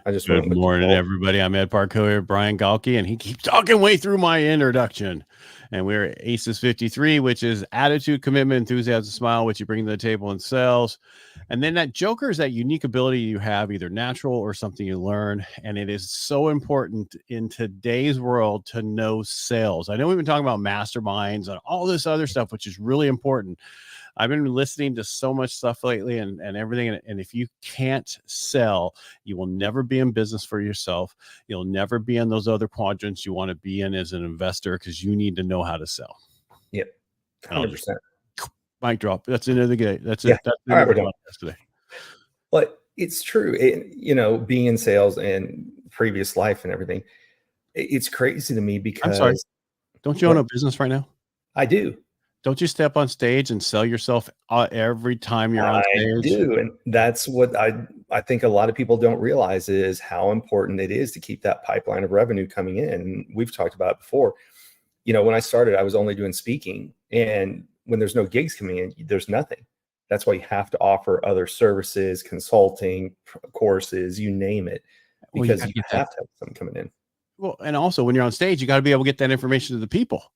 I just Good went with morning, everybody. I'm Ed Parcaut here, Brian Galke, and he keeps talking way through my introduction. And we're at ACES53, which is attitude, commitment, enthusiasm, smile, which you bring to the table in sales. And then that joker is that unique ability you have, either natural or something you learn. And it is so important in today's world to know sales. I know we've been talking about masterminds and all this other stuff, which is really important. I've been listening to so much stuff lately and everything. And if you can't sell, you will never be in business for yourself. You'll never be in those other quadrants you want to be in as an investor, because you need to know how to sell. Yep. 100%. Mic drop. That's the end of the game. That's it. That's the All right, end of we're the done. podcast today. But it's true. Being in sales and previous life and everything, it's crazy to me because... I'm sorry. Don't you own a business right now? I do. Don't you step on stage and sell yourself every time you're on stage? I do. And that's what I think a lot of people don't realize is how important it is to keep that pipeline of revenue coming in. And we've talked about it before. When I started, I was only doing speaking. And when there's no gigs coming in, there's nothing. That's why you have to offer other services, consulting, courses, you name it, because you have to have something coming in. Well, and also when you're on stage, you got to be able to get that information to the people.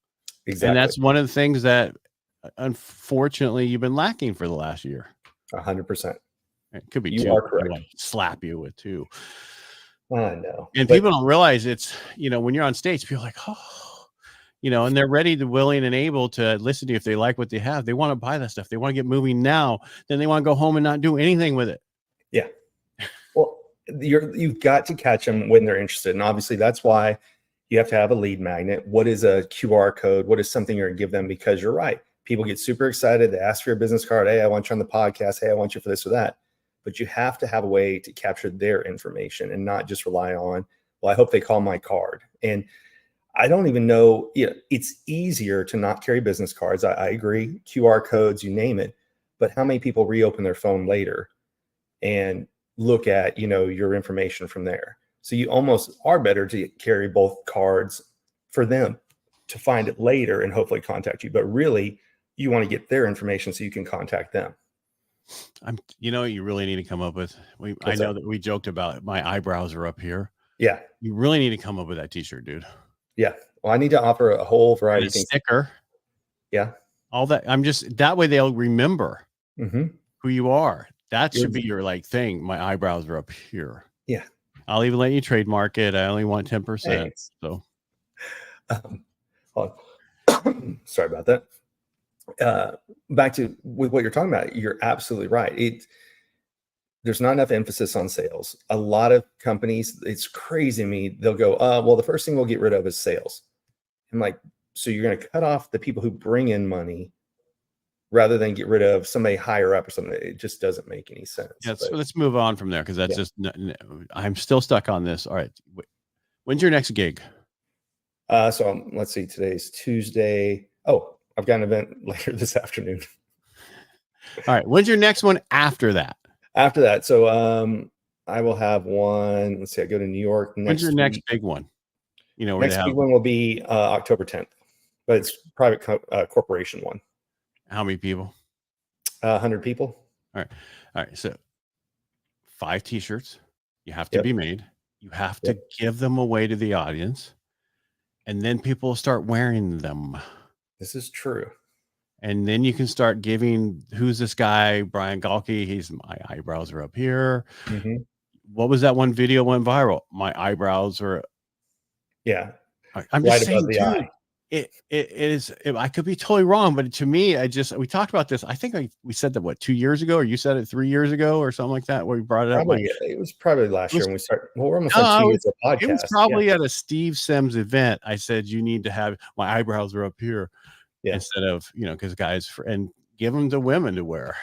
Exactly. And that's one of the things that unfortunately you've been lacking for the last year. 100%. It could be you two. Are correct. Slap you with two. I know. And people don't realize it's, when you're on stage, people are like, oh, and they're ready to, willing and able to listen to you if they like what they have. They want to buy that stuff. They want to get moving now. Then they want to go home and not do anything with it. Yeah. Well, you've got to catch them when they're interested. And obviously that's why you have to have a lead magnet. What is a QR code? What is something you're going to give them? Because you're right. People get super excited. They ask for your business card. Hey, I want you on the podcast. Hey, I want you for this or that. But you have to have a way to capture their information and not just rely on, well, I hope they call my card. And I don't even know, it's easier to not carry business cards. I agree. QR codes, you name it. But how many people reopen their phone later and look at, your information from there? So you almost are better to carry both cards for them to find it later and hopefully contact you. But really, you want to get their information so you can contact them. You really need to come up with, I know that we joked about it. My eyebrows are up here. Yeah. You really need to come up with that t-shirt, dude. Yeah. Well, I need to offer a whole variety of things. Sticker. Yeah. All that. That way they'll remember who you are. That should be your thing. My eyebrows are up here. Yeah. I'll even let you trademark it. I only want 10%. Thanks. So, sorry about that. Back to with what you're talking about, you're absolutely right. There's not enough emphasis on sales. A lot of companies, it's crazy to me. They'll go, well, the first thing we'll get rid of is sales. I'm like, so you're going to cut off the people who bring in money rather than get rid of somebody higher up or something. It just doesn't make any sense. Yeah, so let's move on from there, because that's just, I'm still stuck on this. All right. When's your next gig? So let's see, today's Tuesday. Oh, I've got an event later this afternoon. All right. When's your next one after that? After that. So I will have one. Let's see, I go to New York next week. When's your next big one? Next big one will be October 10th, but it's private corporation one. How many people? 100 people. All right. So 5 t-shirts. You have to be made. You have to give them away to the audience. And then people will start wearing them. This is true. And then you can start giving, who's this guy, Brian Galke? My eyebrows are up here. What was that one video went viral? My eyebrows are. Yeah. I'm just saying, too, it is, I could be totally wrong, but to me, we talked about this. I think we said that 2 years ago, or you said it 3 years ago or something like that, where we brought it up. It was probably last year when we started. Well, we're almost on 2 years of podcast. It was probably at a Steve Sims event. I said, you need to have, my eyebrows are up here instead of, because guys, and give them to women to wear.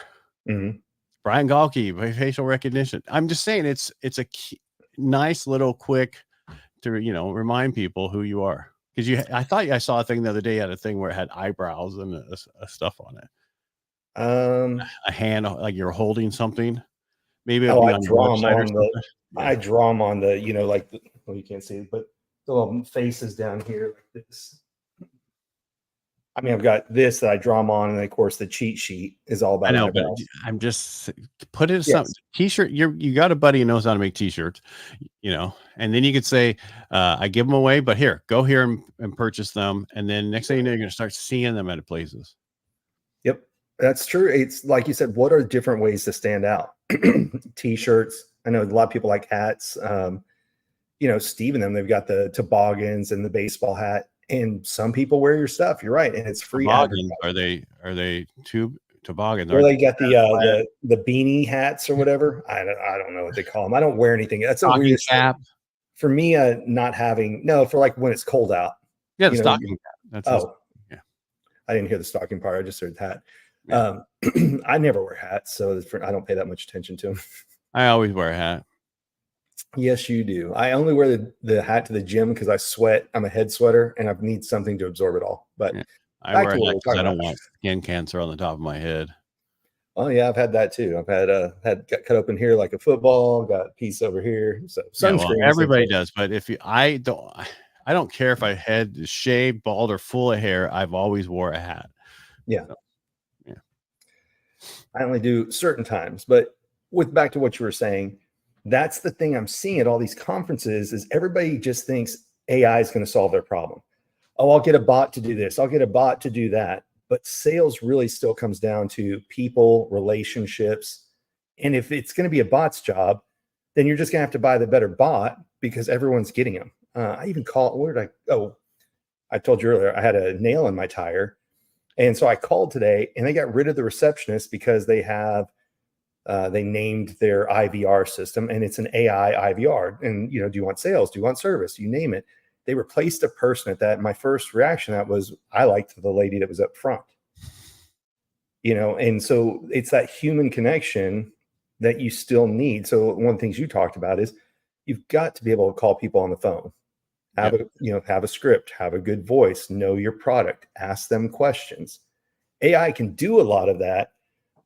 Brian Galke, facial recognition. I'm just saying it's a nice little quick to, remind people who you are. Because I thought I saw a thing the other day, had a thing where it had eyebrows and a stuff on it. A hand, like you're holding something. Maybe I draw them on the. I draw them on the. Well, you can't see it, but the little faces down here like this. I mean, I've got this that I draw them on, and then, of course, the cheat sheet is all I about know, but eyebrows. I'm just put it as something Yes. t-shirt. You got a buddy who knows how to make t-shirts, and then you could say, I give them away, but here, go here and purchase them. And then next thing you know, you're going to start seeing them at places. Yep, that's true. It's like you said, what are different ways to stand out? T-shirts. I know a lot of people like hats. Steve and them, they've got the toboggans and the baseball hat. And some people wear your stuff. You're right. And it's free Toboggans, advertising. are they toboggans? Well, Aren't they got they the beanie hats or whatever. I don't know what they call them. I don't wear anything. That's the stocking weirdest thing cap? for me. Not having for like when it's cold out. Yeah, the You know. stocking cap. Yeah. I didn't hear the stocking part. I just heard the hat. Yeah. I never wear hats, so I don't pay that much attention to them. I always wear a hat. Yes, you do. I only wear the hat to the gym because I sweat. I'm a head sweater, and I need something to absorb it all. But Yeah. I back wear a to what hat we're because I talking don't about. want skin cancer on the top of my head. Oh yeah, I've had that too. I've had got cut open here like a football. Got a piece over here. So Yeah, well, sunscreen. everybody does, but I don't care if I had shaved, bald, or full of hair. I've always wore a hat. Yeah. So, yeah. I only do certain times, but back to what you were saying, that's the thing I'm seeing at all these conferences is everybody just thinks AI is going to solve their problem. Oh, I'll get a bot to do this. I'll get a bot to do that. But sales really still comes down to people, relationships. And if it's going to be a bot's job, then you're just going to have to buy the better bot because everyone's getting them. I even I told you earlier, I had a nail in my tire. And so I called today and they got rid of the receptionist because they named their IVR system and it's an AI IVR. And, do you want sales? Do you want service? You name it. They replaced a person at that. My first reaction to that was I liked the lady that was up front, and so it's that human connection that you still need. So one of the things you talked about is you've got to be able to call people on the phone, have a script, have a good voice, know your product, ask them questions. AI can do a lot of that,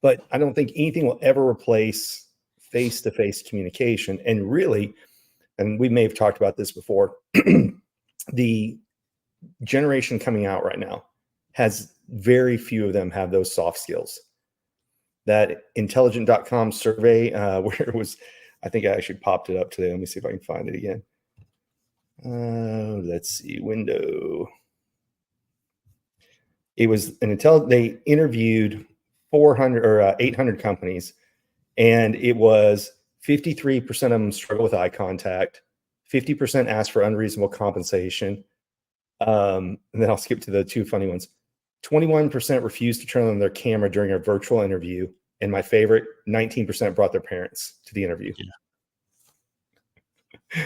but I don't think anything will ever replace face-to-face communication. And really, and we may have talked about this before, the generation coming out right now has very few of them have those soft skills. That intelligent.com survey where it was, I think I actually popped it up today. Let me see if I can find it again. Let's see, window. It was they interviewed 400 or 800 companies, and it was 53% of them struggle with eye contact, 50% asked for unreasonable compensation. And then I'll skip to the two funny ones. 21% refused to turn on their camera during a virtual interview. And my favorite, 19% brought their parents to the interview. Yeah.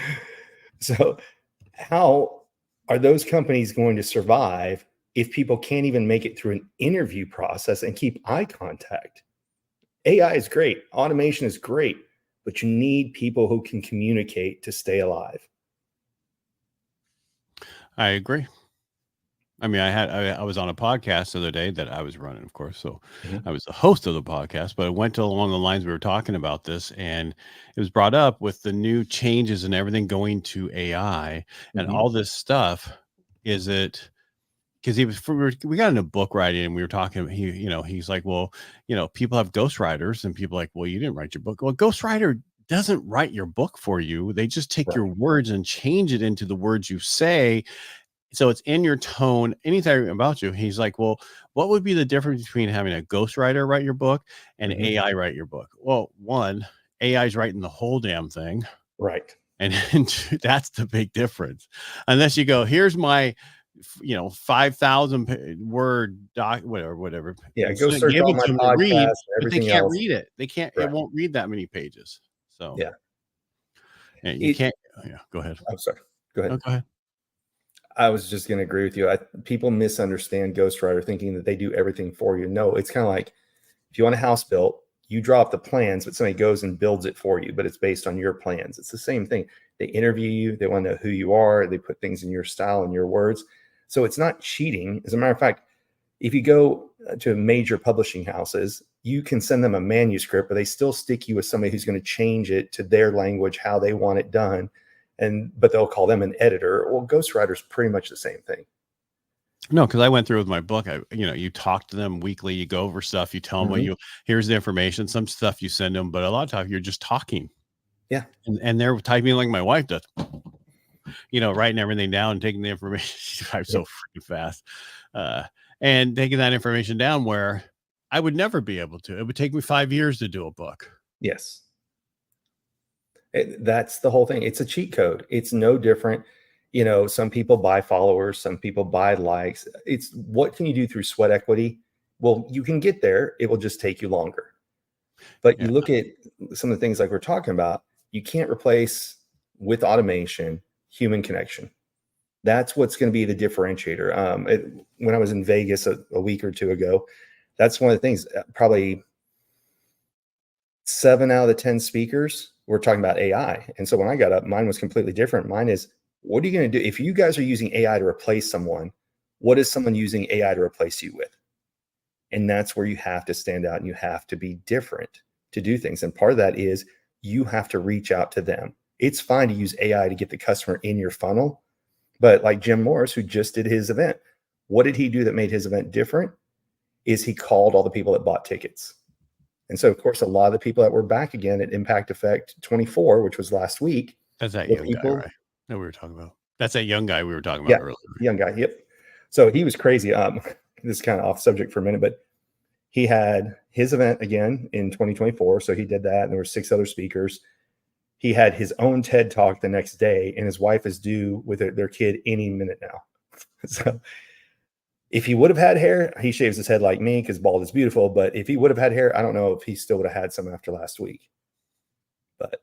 So how are those companies going to survive if people can't even make it through an interview process and keep eye contact? AI is great. Automation is great, but you need people who can communicate to stay alive. I agree. I mean, I was on a podcast the other day that I was running, of course. So I was the host of the podcast, but it went along the lines we were talking about this, and it was brought up with the new changes and everything going to AI and all this stuff. Is it because we got in a book writing and we were talking, he's like, well, people have ghostwriters and people like, well, you didn't write your book. Well, ghostwriter doesn't write your book for you. They just take your words and change it into the words you say. So it's in your tone, anything about you. He's like, well, what would be the difference between having a ghostwriter write your book and AI write your book? Well, one, AI is writing the whole damn thing. Right. And two, that's the big difference. Unless you go, here's my 5,000 word doc, whatever. Yeah, go search give all it my to them to podcasts read, and but they everything can't else. read it. They can't. It won't read that many pages. So yeah, and you can't. Yeah, go ahead. I'm sorry. Go ahead. No, go ahead. I was just going to agree with you. People misunderstand ghostwriter thinking that they do everything for you. No, it's kind of like if you want a house built, you draw up the plans, but somebody goes and builds it for you, but it's based on your plans. It's the same thing. They interview you. They want to know who you are. They put things in your style and your words. So it's not cheating. As a matter of fact, if you go to major publishing houses, you can send them a manuscript, but they still stick you with somebody who's going to change it to their language, how they want it done. But they'll call them an editor. Well, ghostwriter is pretty much the same thing. No, because I went through with my book. You talk to them weekly. You go over stuff. You tell them what Mhm. here's the information. Some stuff you send them, but a lot of times you're just talking, Yeah. and they're typing like my wife does. Writing everything down and taking the information. She types so Yep. freaking fast, uh, and taking that information down where I would never be able to. It would take me 5 years to do a book. Yes. That's the whole thing. It's a cheat code. It's no different. Some people buy followers, some people buy likes. It's what can you do through sweat equity? Well, you can get there. It will just take you longer. But Yeah, you look at some of the things like we're talking about, you can't replace with automation human connection. That's what's going to be the differentiator. When I was in Vegas a week or two ago, that's one of the things. Probably 7 out of the 10 speakers were talking about AI. And so when I got up, mine was completely different. Mine is, what are you going to do if you guys are using AI to replace someone? What is someone using AI to replace you with? And that's where you have to stand out and you have to be different to do things. And part of that is you have to reach out to them. It's fine to use AI to get the customer in your funnel, but like Jim Morris, who just did his event, what did he do that made his event different? Is he called all the people that bought tickets. And so, of course, a lot of the people that were back again at Impact Effect 24, which was last week, that's that were young guy, people. right? That we were talking about. That's that young guy we were talking about Yeah, earlier. young guy. Yep. So he was crazy. This is kind of off subject for a minute, but he had his event again in 2024. So he did that. And there were 6 other speakers. He had his own TED talk the next day, and his wife is due with their kid any minute now. So if he would have had hair, he shaves his head like me because bald is beautiful. But if he would have had hair, I don't know if he still would have had some after last week. But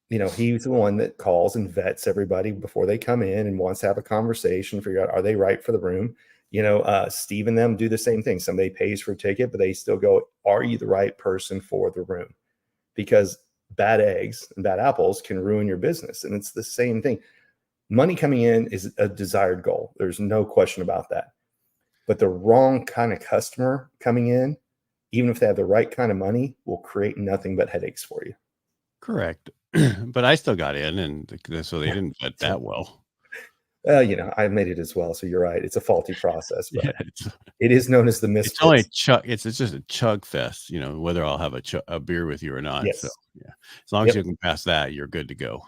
he's the one that calls and vets everybody before they come in and wants to have a conversation, figure out, are they right for the room? Steve and them do the same thing. Somebody pays for a ticket, but they still go, are you the right person for the room? Because bad eggs and bad apples can ruin your business. And it's the same thing. Money coming in is a desired goal. There's no question about that. But the wrong kind of customer coming in, even if they have the right kind of money, will create nothing but headaches for you. Correct. But I still got in, and so they didn't vet that well. I made it as well. So you're right. It's a faulty process, Yeah, but it is known as the it's only a misfits. chug. It's just a chug fest, whether I'll have a beer with you or not. So Yes. yeah, as long as Yep. you can pass that, you're good to go.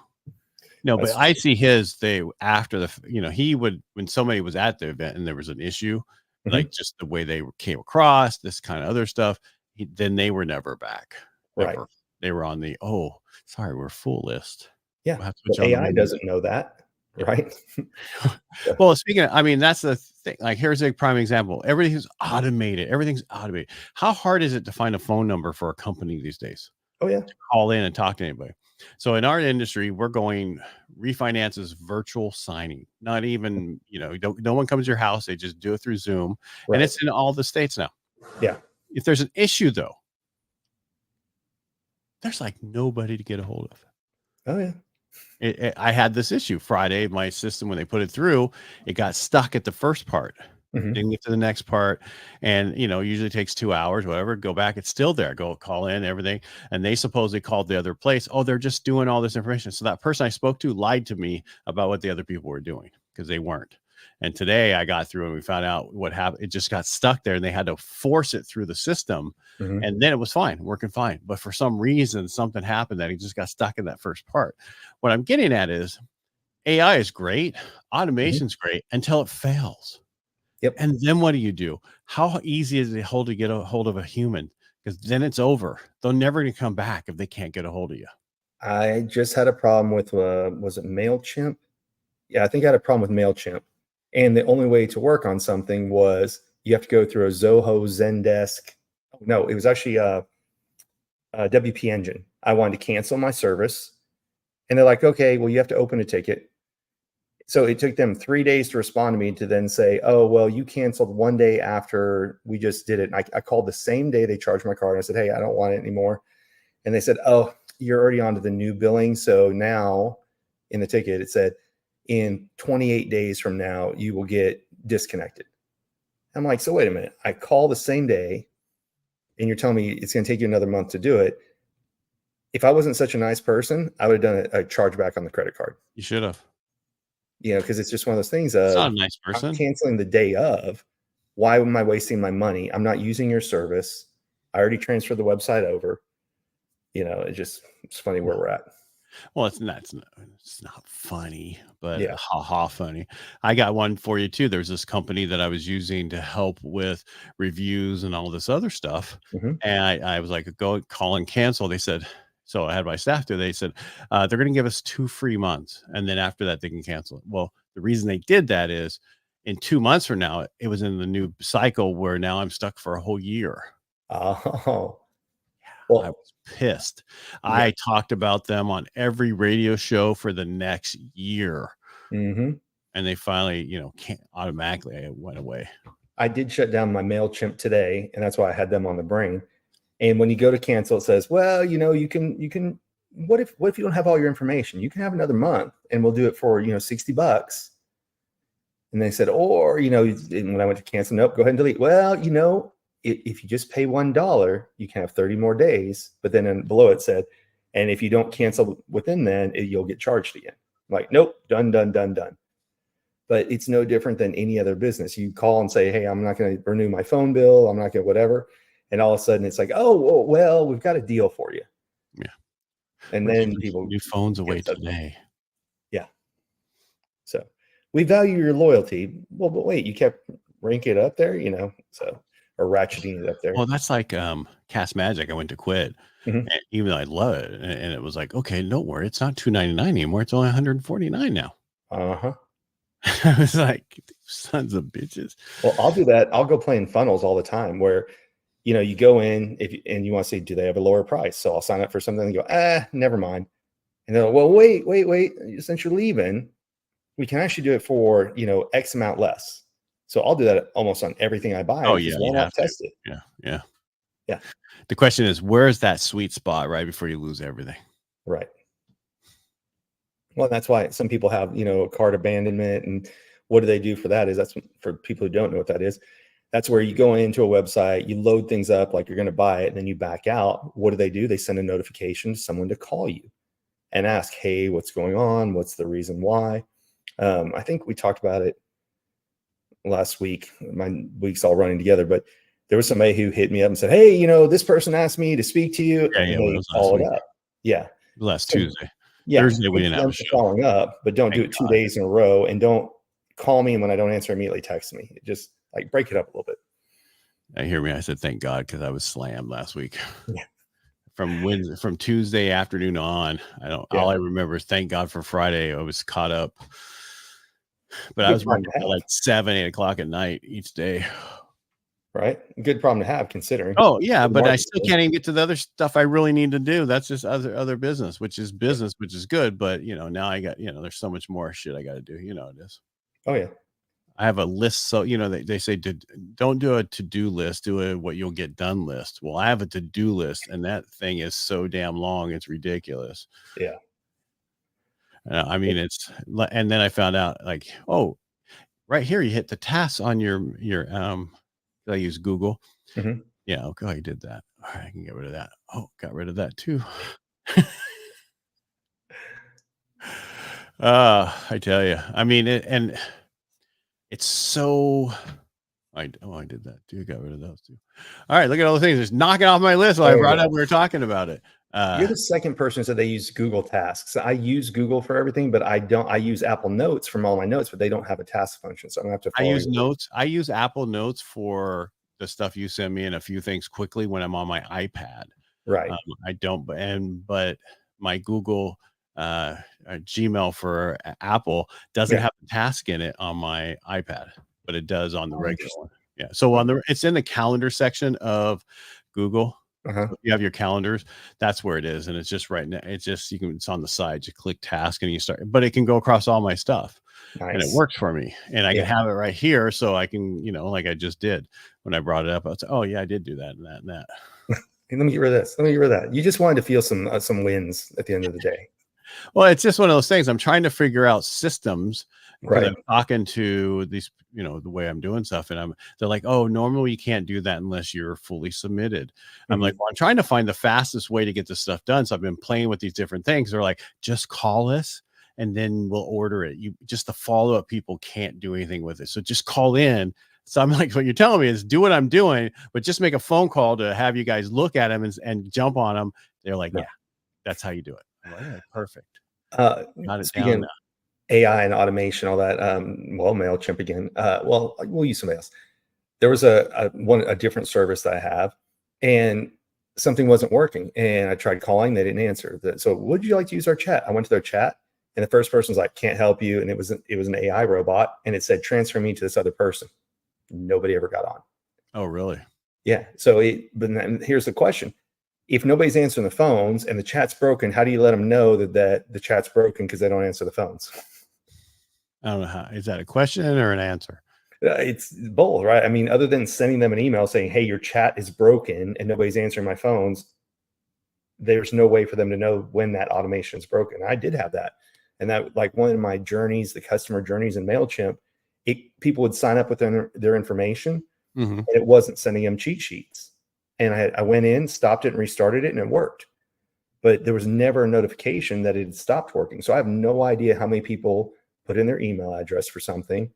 No, but That's I see they after he would, when somebody was at the event and there was an issue, mhm, like just the way they came across, this kind of other stuff, then they were never back, right. ever. They were on the, oh, sorry, we're full list. Yeah. We'll have to put But you on the AI waiting doesn't know that, list. right? So, Well, speaking of, I mean, that's the thing. Like, here's a prime example. Everything's automated. Everything's automated. How hard is it to find a phone number for a company these days? oh yeah. Call in and talk to anybody. So in our industry, we're going refinances virtual signing. Not even, no one comes to your house. They just do it through Zoom. And Right. it's in all the states now. Yeah. If there's an issue though, there's like nobody to get a hold of. Oh yeah. I had this issue Friday. My system, when they put it through, it got stuck at the first part. Mhm. Didn't get to the next part. And, usually takes 2 hours, whatever. Go back. It's still there. Go call in, everything. And they supposedly called the other place. Oh, they're just doing all this information. So that person I spoke to lied to me about what the other people were doing because they weren't. And today I got through and we found out what happened. It just got stuck there and they had to force it through the system. Mhm. And then it was fine, working fine. But for some reason, something happened that he just got stuck in that first part. What I'm getting at is AI is great, Mhm. automation's great until it fails. Yep. And then what do you do? How easy is it to get a hold of a human? Because then it's over. They're never going to come back if they can't get a hold of you. I just had a problem with was it MailChimp? Yeah, I think I had a problem with MailChimp. And the only way to work on something was you have to go through a Zoho, Zendesk. No, it was actually a WP Engine. I wanted to cancel my service. And they're like, okay, well, you have to open a ticket. So it took them 3 days to respond to me to then say, oh, well, you canceled one day after we just did it. And I called the same day they charged my card. And I said, hey, I don't want it anymore. And they said, oh, you're already onto the new billing. So now in the ticket, it said, in 28 days from now, you will get disconnected. I'm like, so wait a minute. I call the same day and you're telling me it's going to take you another month to do it. If I wasn't such a nice person, I would have done a chargeback on the credit card. You should have. because it's just one of those things It's not of a nice I'm person. canceling the day of. Why am I wasting my money? I'm not using your service. I already transferred the website over. It's funny where we're at. Well, it's not funny, but Yeah. ha funny. I got one for you too. There's this company that I was using to help with reviews and all this other stuff. Mhm. And I was like, go call and cancel. They said, so I had my staff do, they said, they're going to give us 2 free months. And then after that, they can cancel it. Well, the reason they did that is in 2 months from now, it was in the new cycle where now I'm stuck for a whole year. Oh, I well, was pissed. yeah. I talked about them on every radio show for the next year, Mhm. and they finally, can't automatically it went away. I did shut down my MailChimp today, and that's why I had them on the brain. And when you go to cancel, it says, well, you can, what if you don't have all your information? You can have another month and we'll do it for, $60. And they said, or, and when I went to cancel, nope, go ahead and delete. Well, if you just pay $1, you can have 30 more days. But then below it said, and if you don't cancel within then, you'll get charged again. I'm like, nope, done. But it's no different than any other business. You call and say, hey, I'm not going to renew my phone bill. I'm not going to whatever. And all of a sudden it's like, oh, well, we've got a deal for you. Yeah. And We're then giving people new phones away get upset. today. Yeah. So we value your loyalty. Well, but wait, you kept ranking it up there, or ratcheting it up there. Well, that's like Cast Magic. I went to quit, Mhm. and even though I love it, and it was like, okay, don't worry, it's not $299 anymore. It's only $149 now. Uh-huh. I was like, sons of bitches. Well, I'll do that. I'll go playing funnels all the time where, you go in and you want to say, do they have a lower price? So I'll sign up for something and go, never mind. And they're like, well, wait. Since you're leaving, we can actually do it for, X amount less. So I'll do that almost on everything I buy. Oh yeah, Why you not have to. test it? Yeah. The question is, where's that sweet spot right before you lose everything? Right. Well, that's why some people have, cart abandonment. And what do they do for that? That's for people who don't know what that is. That's where you go into a website, you load things up like you're going to buy it, and then you back out. What do? They send a notification to someone to call you and ask, hey, what's going on? What's the reason why? I think we talked about it last week. My week's all running together, but there was somebody who hit me up and said, hey, this person asked me to speak to you. Yeah, And it they was followed up. Yeah. last So, Tuesday. yeah. Thursday we didn't have a Thanks for show. following up, but don't do Thank it 2 God. days in a row, and don't call me. And when I don't answer, immediately text me. Just like break it up a little bit. I hear me. I said, thank God, because I was slammed last week. Yeah. From Tuesday afternoon on. All I remember is thank God for Friday. I was caught up. But I was working till like 7, 8 o'clock at night each day. Right. Good problem to have, considering. Oh yeah, but I still can't even get to the other stuff I really need to do. That's just other business, which is which is good. But now I got, there's so much more shit I got to do. It is. Oh yeah. I have a list. So, they say don't do a to-do list, do a what you'll get done list. Well, I have a to-do list, and that thing is so damn long. It's ridiculous. Yeah. I mean, and then I found out like, oh, right here, you hit the tasks on your I use Google. Mm-hmm. Yeah. Okay. I did that. All right. I can get rid of that. Oh, got rid of that too. I tell you, I mean, and it's so, I did that too. Got rid of those too. All right. Look at all the things just knocking off my list. While I brought up, we were talking about it. You're the second person that they use Google Tasks. I use Google for everything, but I use Apple Notes from all my notes, but they don't have a task function. So I'm gonna have to I use Notes. I use Apple Notes for the stuff you send me and a few things quickly when I'm on my iPad. Right. I don't, but my Google Gmail for Apple doesn't have the task in it on my iPad, but it does on the regular one. Yeah. So it's in the calendar section of Google. Uh-huh. You have your calendars. That's where it is, and it's just right now. It's on the side. You click task and you start, but it can go across all my stuff. Nice. And it works for me, and I can have it right here, so I can, like I just did when I brought it up. I was like, oh yeah, I did do that and that and that. Hey, let me get rid of this. Let me get rid of that. You just wanted to feel some wins at the end of the day. Well, it's just one of those things. I'm trying to figure out systems. Right. I'm talking to these, the way I'm doing stuff, and they're like, oh, normally you can't do that unless you're fully submitted. I'm like, well, I'm trying to find the fastest way to get this stuff done. So I've been playing with these different things. They're like, just call us and then we'll order it. You just the follow-up people can't do anything with it. So just call in. So I'm like, what you're telling me is do what I'm doing, but just make a phone call to have you guys look at them and jump on them. They're like, No. yeah, that's how you do it. I'm like, okay, perfect. Got it Speaking down of AI and automation, all that, well, MailChimp again. Well, we'll use somebody else. There was a different service that I have, and something wasn't working. And I tried calling, they didn't answer. So would you like to use our chat? I went to their chat, and the first person was like, can't help you. And it was an AI robot, and it said, transfer me to this other person. Nobody ever got on. Oh, really? Yeah. So but then here's the question. If nobody's answering the phones and the chat's broken, how do you let them know that the chat's broken because they don't answer the phones? I don't know how. Is that a question or an answer? It's both, right? I mean, other than sending them an email saying, hey, your chat is broken and nobody's answering my phones, there's no way for them to know when that automation is broken. I did have that. And that, like, one of my journeys, the customer journeys in MailChimp, people would sign up with their information, and it wasn't sending them cheat sheets. And I went in, stopped it, and restarted it, and it worked. But there was never a notification that it had stopped working. So I have no idea how many people put in their email address for something.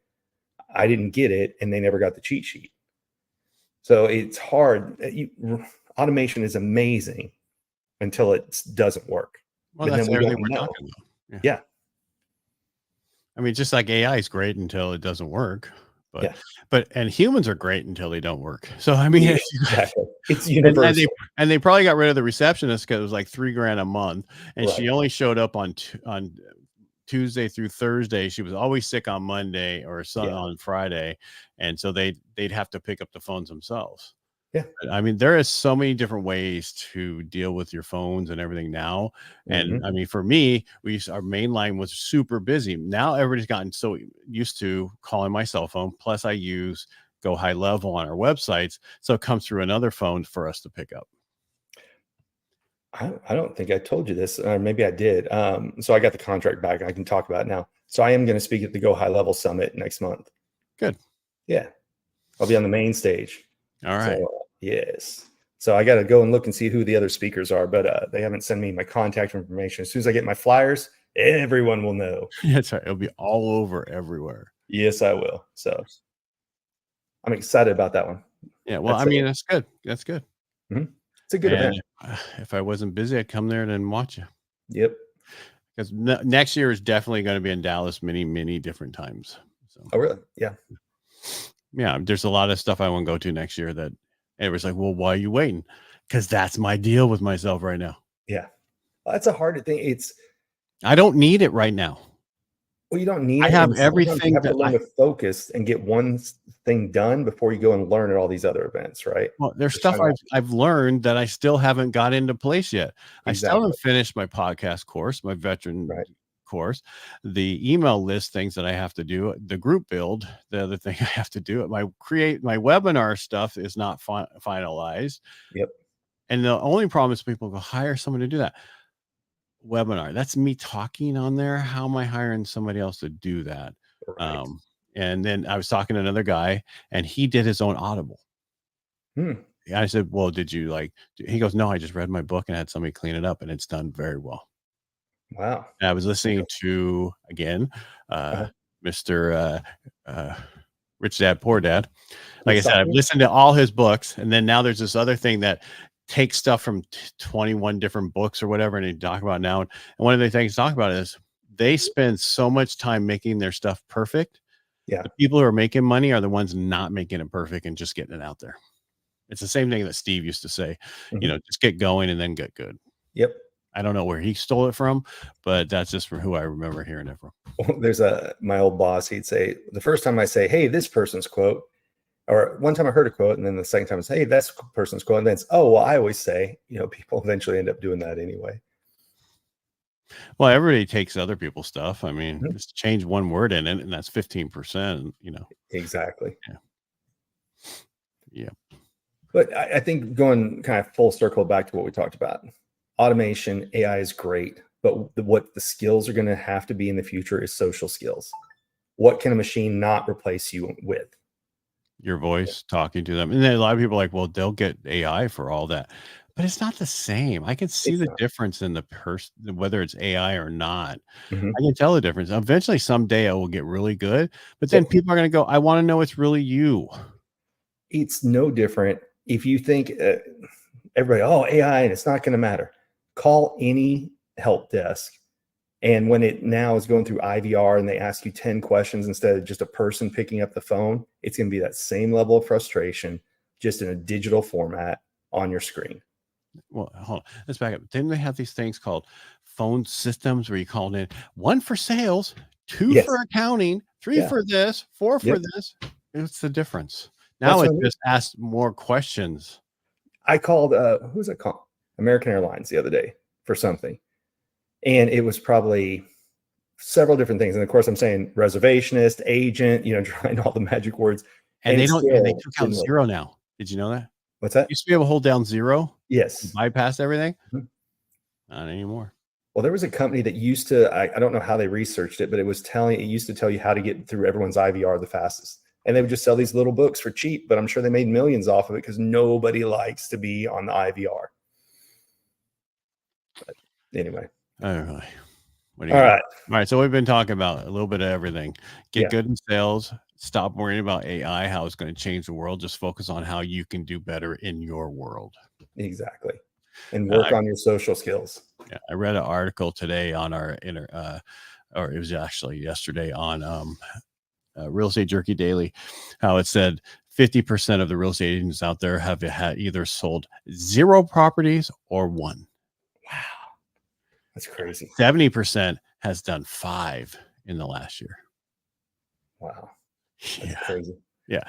I didn't get it, and they never got the cheat sheet. So it's hard. Automation is amazing until it doesn't work. Well, but that's then we everything don't we're know. talking about. Yeah. I mean, just like AI is great until it doesn't work, Yeah. and humans are great until they don't work. So I mean, Exactly. It's universal. And they probably got rid of the receptionist because it was like $3,000 a month, and Right. she only showed up on Tuesday through Thursday. She was always sick on Monday or on Friday, and so they'd have to pick up the phones themselves. Yeah. I mean, there is so many different ways to deal with your phones and everything now. And I mean, for me, our main line was super busy. Now everybody's gotten so used to calling my cell phone. Plus I use Go High Level on our websites. So it comes through another phone for us to pick up. I don't think I told you this, or maybe I did. So I got the contract back. I can talk about it now. So I am going to speak at the Go High Level Summit next month. Good. Yeah. I'll be on the main stage. All right. So, yes. So I got to go and look and see who the other speakers are, but they haven't sent me my contact information. As soon as I get my flyers, everyone will know. That's right. It'll be all over everywhere. Yes, I will. So I'm excited about that one. Yeah. Well, I mean, that's good. That's good. It's a good event. If I wasn't busy, I'd come there and watch you. Yep. Because next year is definitely going to be in Dallas many different times. So. Oh, really? Yeah. Yeah. There's a lot of stuff I want to go to next year that everybody's like, well, why are you waiting? Because that's my deal with myself right now. Yeah. Well, that's a hard thing. I don't need it right now. Well, you don't need I it. have everything. You have to learn to focus and get one thing done before you go and learn at all these other events, right? Well, there's stuff I've learned that I still haven't got into place yet. Exactly. I still haven't finished my podcast course, my veteran course, the email list things that I have to do, the group build, the other thing I have to do. My webinar stuff is not finalized. Yep. And the only problem is people go hire someone to do that. Webinar, that's me talking on there. How am I hiring somebody else to do that? Right. And then I was talking to another guy, and he did his own Audible. I said, well, did you he goes, no, I just read my book and had somebody clean it up, and it's done very well. Wow. And I was listening to, again, Mr. Rich Dad, Poor Dad. Like I said, I've listened to all his books, and then now there's this other thing that take stuff from 21 different books or whatever, and they talk about now. And one of the things to talk about is they spend so much time making their stuff perfect. Yeah. The people who are making money are the ones not making it perfect and just getting it out there. It's the same thing that Steve used to say, just get going and then get good. Yep. I don't know where he stole it from, but that's just from who I remember hearing it from. Well, there's my old boss. He'd say, the first time I say, hey, this person's quote, or one time I heard a quote, and then the second time I say, hey, that's person's quote. And then it's, oh, well, I always say, people eventually end up doing that anyway. Well, everybody takes other people's stuff. I mean, just change one word in it, and that's 15%, Exactly. Yeah. But I think going kind of full circle back to what we talked about, automation, AI is great, but what the skills are going to have to be in the future is social skills. What can a machine not replace you with? Your voice, talking to them. And then a lot of people are like, well, they'll get AI for all that. but it's not the same. I can see It's the not. difference in the person, whether it's AI or not. Mhm. I can tell the difference. Eventually, someday it will get really good, but then Yep. people are going to go, I want to know it's really you. It's no different if you think everybody, oh, AI, and it's not going to matter. Call any help desk. And when it now is going through IVR and they ask you 10 questions instead of just a person picking up the phone, it's going to be that same level of frustration, just in a digital format on your screen. Well, hold on. Let's back up. Didn't they have these things called phone systems where you called in 1 for sales, 2 Yes. for accounting, 3 Yeah. for this, 4 for Yep. this? What's the difference? That's Now what it I mean. just asks more questions. I called, who was I calling? American Airlines the other day for something. And it was probably several different things. And of course, I'm saying reservationist, agent, trying all the magic words. And And they it don't and they still took out didn't work. 0 now. Did you know that? What's that? Used to be able to hold down 0 and Yes. bypass everything. Mhm. Not anymore. Well, there was a company that used to, I don't know how they researched it, but it used to tell you how to get through everyone's IVR the fastest. And they would just sell these little books for cheap, but I'm sure they made millions off of it because nobody likes to be on the IVR. But anyway. Oh, what are you All gonna right. All right, so we've been talking about a little bit of everything. Get Yeah, good in sales, stop worrying about AI, how it's going to change the world. Just focus on how you can do better in your world. exactly. And work I, on your social skills. yeah, I read an article today on our or it was actually yesterday on Real Estate Jerky Daily, how it said 50% of the real estate agents out there have had either sold 0 properties or 1. Wow. That's crazy. 70% has done 5 in the last year. Wow. That's Yeah. crazy. Yeah.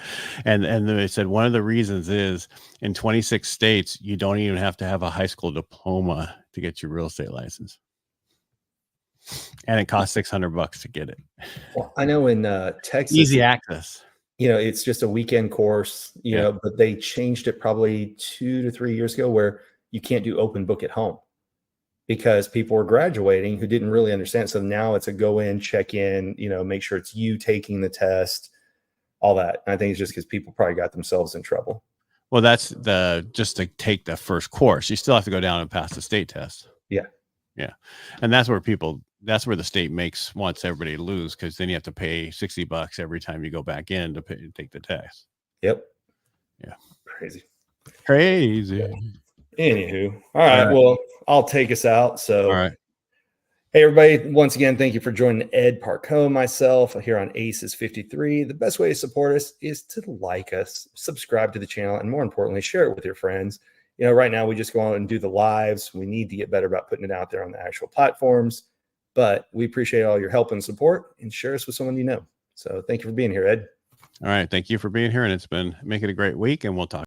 And then they said one of the reasons is in 26 states, you don't even have to have a high school diploma to get your real estate license. And it costs $600 to get it. Well, I know in Texas, Easy access. it's just a weekend course, Yeah. but they changed it probably 2 to 3 years ago where you can't do open book at home because people were graduating who didn't really understand. So now it's a go in, check in, make sure it's you taking the test, all that. And I think it's just because people probably got themselves in trouble. Well, that's just to take the first course. You still have to go down and pass the state test. Yeah. Yeah. And that's where the state wants everybody to lose, because then you have to pay $60 every time you go back in to take the test. Yep. Yeah. Crazy. Crazy. Anywho. All right. Well, I'll take us out. So, All right. hey, everybody. Once again, thank you for joining Ed Parcaut, myself here on ACES53. The best way to support us is to like us, subscribe to the channel, and more importantly, share it with your friends. Right now we just go on and do the lives. We need to get better about putting it out there on the actual platforms, but we appreciate all your help and support, and share us with someone you know. So thank you for being here, Ed. All right. Thank you for being here, and make it a great week, and we'll talk.